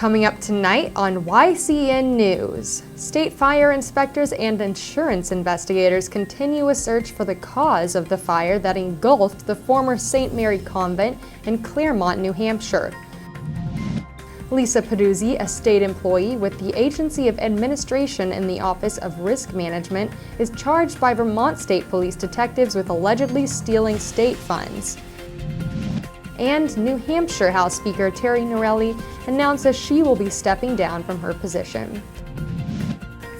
Coming up tonight on YCN News, state fire inspectors and insurance investigators continue a search for the cause of the fire that engulfed the former St. Mary Convent in Claremont, New Hampshire. Lisa Peduzzi, a state employee with the Agency of Administration in the Office of Risk Management, is charged by Vermont State Police detectives with allegedly stealing state funds. And New Hampshire House Speaker Terry Norelli announces she will be stepping down from her position.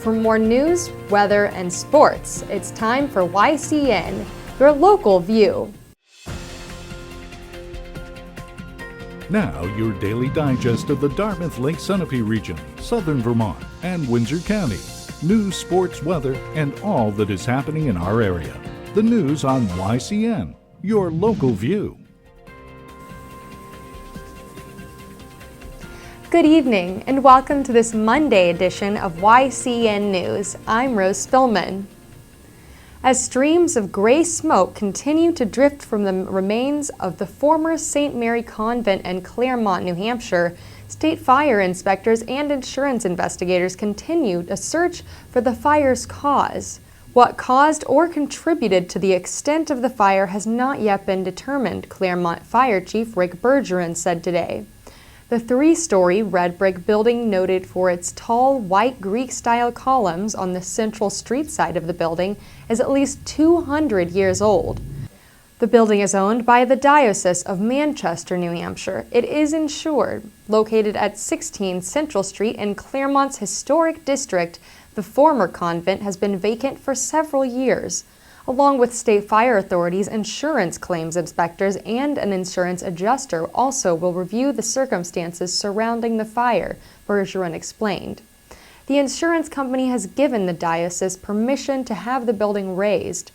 For more news, weather, and sports, it's time for YCN, your local view. Now, your daily digest of the Dartmouth Lake Sunapee region, southern Vermont, and Windsor County. News, sports, weather, and all that is happening in our area. The news on YCN, your local view. Good evening, and welcome to this Monday edition of YCN News. I'm Rose Spillman. As streams of gray smoke continue to drift from the remains of the former St. Mary Convent in Claremont, New Hampshire, state fire inspectors and insurance investigators continue a search for the fire's cause. What caused or contributed to the extent of the fire has not yet been determined, Claremont Fire Chief Rick Bergeron said today. The three-story red brick building, noted for its tall, white Greek-style columns on the central street side of the building, is at least 200 years old. The building is owned by the Diocese of Manchester, New Hampshire. It is insured. Located at 16 Central Street in Claremont's historic district, the former convent has been vacant for several years. Along with state fire authorities, insurance claims inspectors and an insurance adjuster also will review the circumstances surrounding the fire, Bergeron explained. The insurance company has given the diocese permission to have the building razed.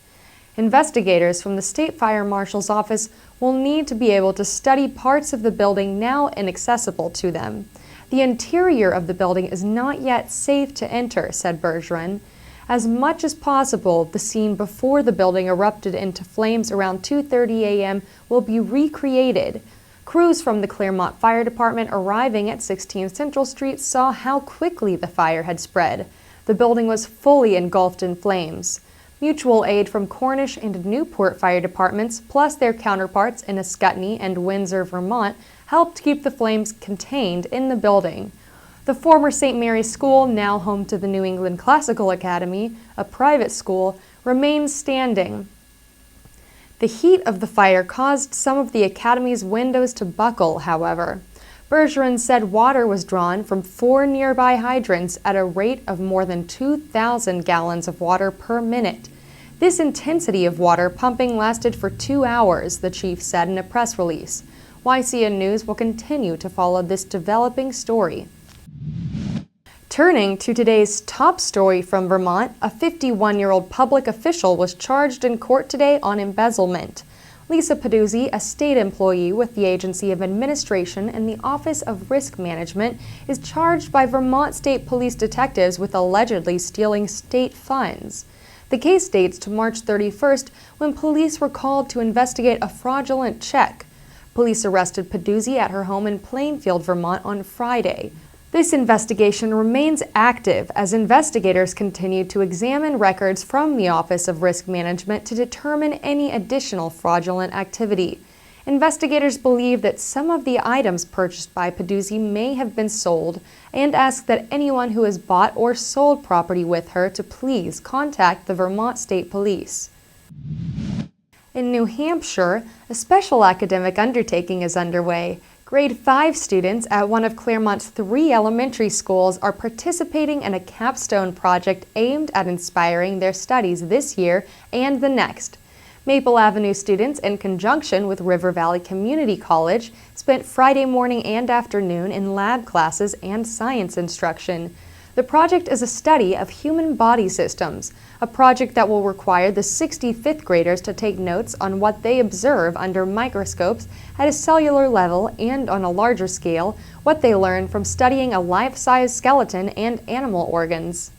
Investigators from the State Fire Marshal's office will need to be able to study parts of the building now inaccessible to them. The interior of the building is not yet safe to enter, said Bergeron. As much as possible, the scene before the building erupted into flames around 2:30 a.m. will be recreated. Crews from the Claremont Fire Department arriving at 16 Central Street saw how quickly the fire had spread. The building was fully engulfed in flames. Mutual aid from Cornish and Newport Fire Departments, plus their counterparts in Ascutney and Windsor, Vermont, helped keep the flames contained in the building. The former St. Mary's School, now home to the New England Classical Academy, a private school, remains standing. The heat of the fire caused some of the academy's windows to buckle, however. Bergeron said water was drawn from 4 nearby hydrants at a rate of more than 2,000 gallons of water per minute. This intensity of water pumping lasted for 2 hours, the chief said in a press release. YCN News will continue to follow this developing story. Turning to today's top story from Vermont, a 51-year-old public official was charged in court today on embezzlement. Lisa Peduzzi, a state employee with the Agency of Administration in the Office of Risk Management, is charged by Vermont State Police detectives with allegedly stealing state funds. The case dates to March 31st, when police were called to investigate a fraudulent check. Police arrested Peduzzi at her home in Plainfield, Vermont on Friday. This investigation remains active as investigators continue to examine records from the Office of Risk Management to determine any additional fraudulent activity. Investigators believe that some of the items purchased by Peduzzi may have been sold and ask that anyone who has bought or sold property with her to please contact the Vermont State Police. In New Hampshire, a special academic undertaking is underway. Grade 5 students at one of Claremont's 3 elementary schools are participating in a capstone project aimed at inspiring their studies this year and the next. Maple Avenue students, in conjunction with River Valley Community College, spent Friday morning and afternoon in lab classes and science instruction. The project is a study of human body systems, a project that will require the 65th graders to take notes on what they observe under microscopes at a cellular level and on a larger scale, what they learn from studying a life-size skeleton and animal organs.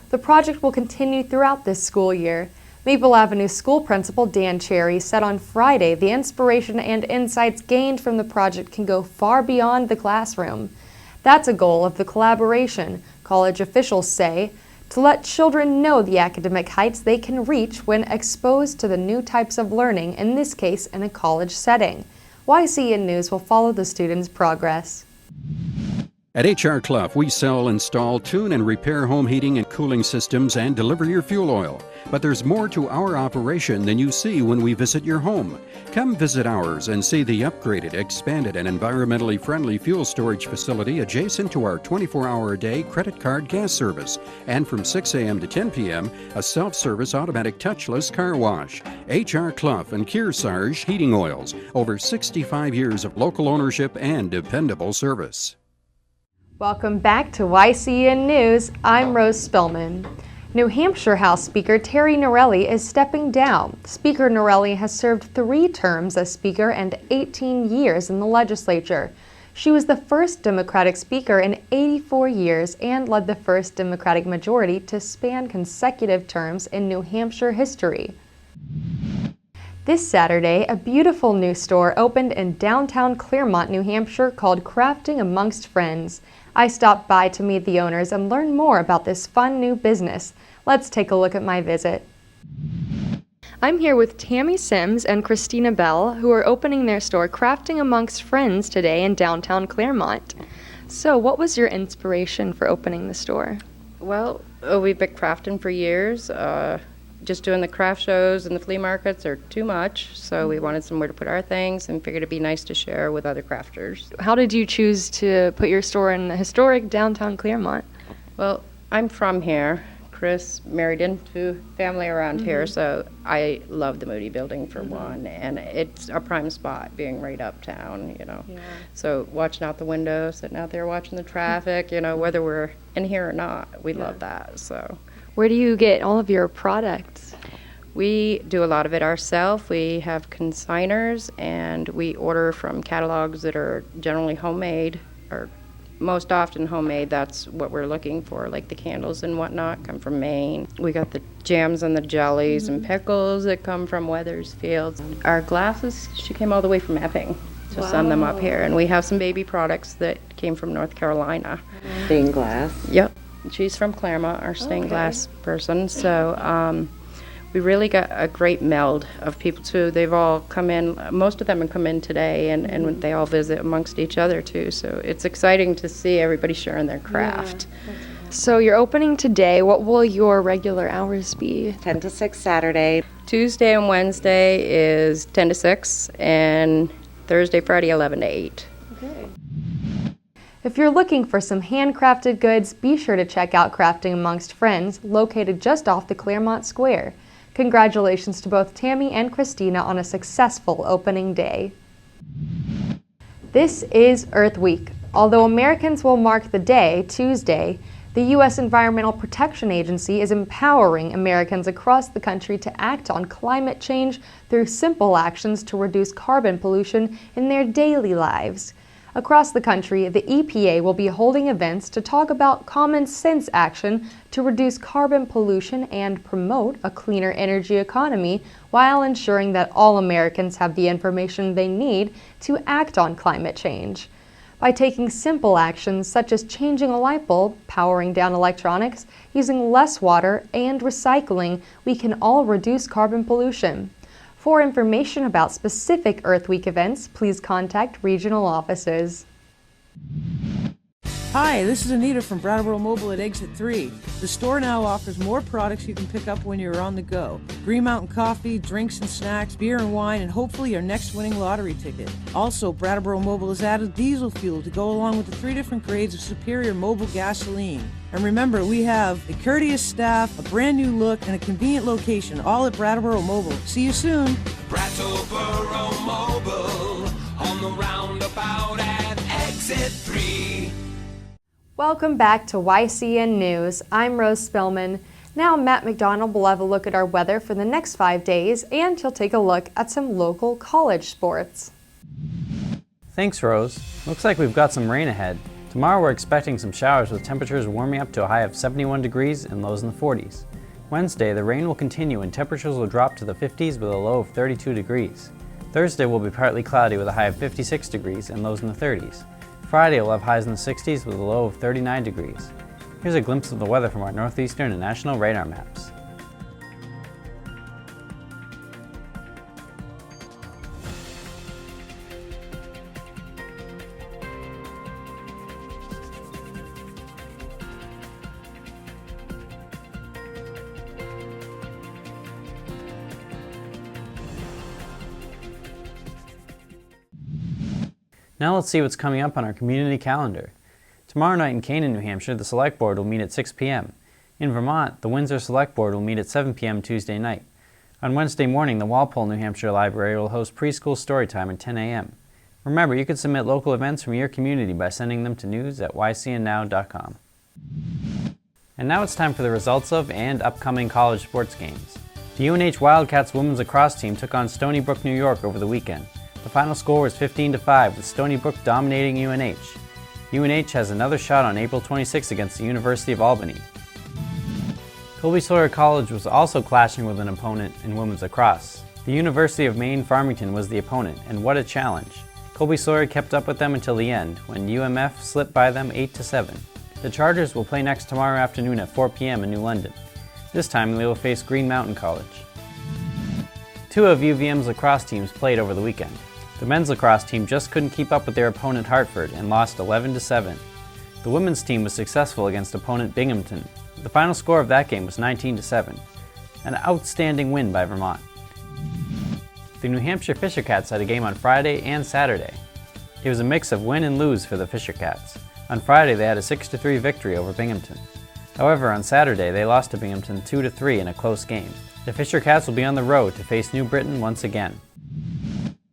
The project will continue throughout this school year. Maple Avenue School Principal Dan Cherry said on Friday the inspiration and insights gained from the project can go far beyond the classroom. That's a goal of the collaboration, college officials say, to let children know the academic heights they can reach when exposed to the new types of learning, in this case in a college setting. YCN News will follow the students' progress. At H.R. Clough, we sell, install, tune, and repair home heating and cooling systems and deliver your fuel oil. But there's more to our operation than you see when we visit your home. Come visit ours and see the upgraded, expanded, and environmentally friendly fuel storage facility adjacent to our 24-hour-a-day credit card gas service. And from 6 a.m. to 10 p.m., a self-service automatic touchless car wash. H.R. Clough and Kearsarge Heating Oils. Over 65 years of local ownership and dependable service. Welcome back to YCN News. I'm Rose Spillman. New Hampshire House Speaker Terry Norelli is stepping down. Speaker Norelli has served 3 terms as Speaker and 18 years in the legislature. She was the first Democratic Speaker in 84 years and led the first Democratic majority to span consecutive terms in New Hampshire history. This Saturday, a beautiful new store opened in downtown Claremont, New Hampshire called Crafting Amongst Friends. I stopped by to meet the owners and learn more about this fun new business. Let's take a look at my visit. I'm here with Tammy Sims and Christina Bell, who are opening their store Crafting Amongst Friends today in downtown Claremont. So what was your inspiration for opening the store? Well, we've been crafting for years. Just doing the craft shows and the flea markets are too much, so we wanted somewhere to put our things and figured it'd be nice to share with other crafters. How did you choose to put your store in the historic downtown Claremont? Well, I'm from here. Chris married into family around here, so I love the Moody Building for one, and it's a prime spot being right uptown, you know. Yeah. So watching out the window, sitting out there watching the traffic, you know, whether we're in here or not, we love that, so. Where do you get all of your products? We do a lot of it ourselves. We have consigners, and we order from catalogs that are generally homemade, or most often homemade. That's what we're looking for, like the candles and whatnot come from Maine. We got the jams and the jellies and pickles that come from Weathersfield. Our glasses, she came all the way from Epping to send them up here, and we have some baby products that came from North Carolina. Stained glass. Yep. She's from Claremont, our stained glass person. So we really got a great meld of people too. They've all come in, most of them have come in today, and they all visit amongst each other too. So it's exciting to see everybody sharing their craft. Yeah. So you're opening today. What will your regular hours be? 10 to 6 Saturday. Tuesday and Wednesday is 10 to 6, and Thursday, Friday, 11 to 8. Okay. If you're looking for some handcrafted goods, be sure to check out Crafting Amongst Friends, located just off the Claremont Square. Congratulations to both Tammy and Christina on a successful opening day. This is Earth Week. Although Americans will mark the day, Tuesday, the U.S. Environmental Protection Agency is empowering Americans across the country to act on climate change through simple actions to reduce carbon pollution in their daily lives. Across the country, the EPA will be holding events to talk about common sense action to reduce carbon pollution and promote a cleaner energy economy while ensuring that all Americans have the information they need to act on climate change. By taking simple actions such as changing a light bulb, powering down electronics, using less water, and recycling, we can all reduce carbon pollution. For information about specific Earth Week events, please contact regional offices. Hi, this is Anita from Brattleboro Mobile at Exit 3. The store now offers more products you can pick up when you're on the go. Green Mountain coffee, drinks and snacks, beer and wine, and hopefully your next winning lottery ticket. Also, Brattleboro Mobile has added diesel fuel to go along with the 3 different grades of superior mobile gasoline. And remember, we have a courteous staff, a brand new look, and a convenient location, all at Brattleboro Mobile. See you soon. Brattleboro Mobile on the roundabout at Exit 3. Welcome back to YCN News. I'm Rose Spillman. Now Matt McDonald will have a look at our weather for the next 5 days, and he'll take a look at some local college sports. Thanks, Rose. Looks like we've got some rain ahead. Tomorrow we're expecting some showers with temperatures warming up to a high of 71 degrees and lows in the 40s. Wednesday, the rain will continue and temperatures will drop to the 50s with a low of 32 degrees. Thursday will be partly cloudy with a high of 56 degrees and lows in the 30s. Friday will have highs in the 60s with a low of 39 degrees. Here's a glimpse of the weather from our northeastern and national radar maps. Now let's see what's coming up on our community calendar. Tomorrow night in Canaan, New Hampshire, the Select Board will meet at 6 p.m. In Vermont, the Windsor Select Board will meet at 7 p.m. Tuesday night. On Wednesday morning, the Walpole, New Hampshire Library will host preschool storytime at 10 a.m. Remember, you can submit local events from your community by sending them to news@ycnnow.com. And now it's time for the results of and upcoming college sports games. The UNH Wildcats women's lacrosse team took on Stony Brook, New York over the weekend. The final score was 15-5, with Stony Brook dominating UNH. UNH has another shot on April 26 against the University of Albany. Colby Sawyer College was also clashing with an opponent in women's lacrosse. The University of Maine Farmington was the opponent, and what a challenge. Colby Sawyer kept up with them until the end, when UMF slipped by them 8-7. The Chargers will play next tomorrow afternoon at 4 p.m. in New London. This time they will face Green Mountain College. Two of UVM's lacrosse teams played over the weekend. The men's lacrosse team just couldn't keep up with their opponent Hartford and lost 11-7. The women's team was successful against opponent Binghamton. The final score of that game was 19-7. An outstanding win by Vermont. The New Hampshire Fisher Cats had a game on Friday and Saturday. It was a mix of win and lose for the Fisher Cats. On Friday they had a 6-3 victory over Binghamton. However, on Saturday they lost to Binghamton 2-3 in a close game. The Fisher Cats will be on the road to face New Britain once again.